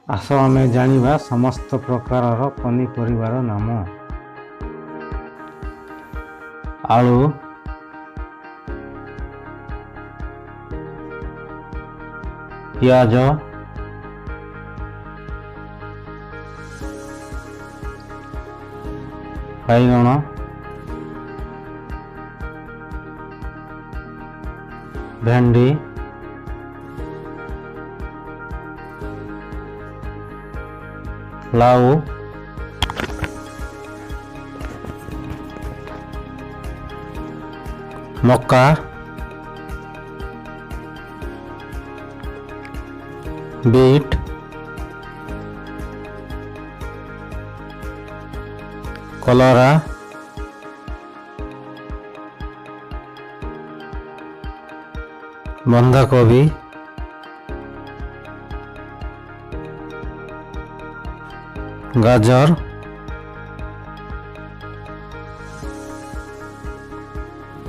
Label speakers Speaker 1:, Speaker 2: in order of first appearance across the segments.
Speaker 1: ଆସ ଆମେ ଜାଣିବା ସମସ୍ତ ପ୍ରକାରର ପନିପରିବାର ନାମ। ଆଳୁ, ପିଆଜ, ବାଇଗଣ, ଭେଣ୍ଡି, ଲାଉ, ମକା, ବିଟ୍, କଲରା, ବନ୍ଧାକୋବି, ଗାଜର,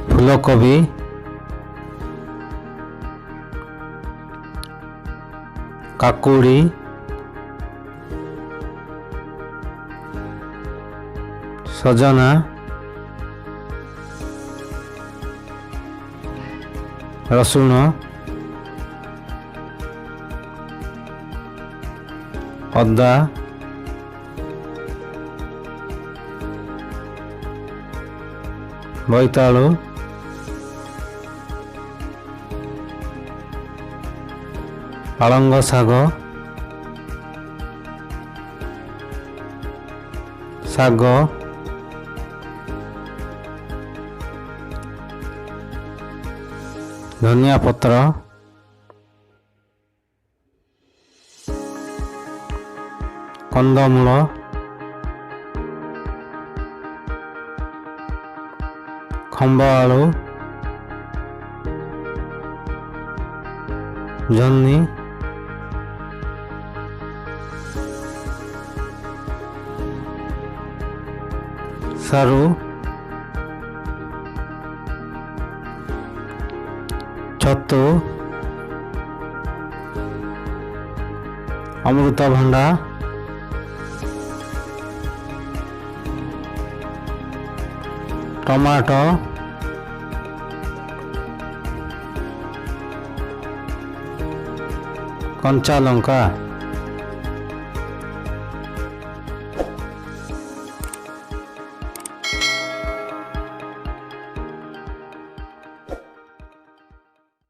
Speaker 1: ଫୁଲକୋବି, କାକୁଡ଼ି, ସଜନା, ରସୁଣ, ଅଦା, ବୋଇତାଳୁ, ପାଳଙ୍ଗ ଶାଗ, ଶାଗ, ଧନିଆ ପତ୍ର, କନ୍ଦମୂଳ, ଖମ୍ବ ଆଳୁ, ଜହ୍ନି, ସାରୁ, ଛତୁ, ଅମୃତଭଣ୍ଡା, ଟମାଟୋ, କଞ୍ଚା ଲଙ୍କା।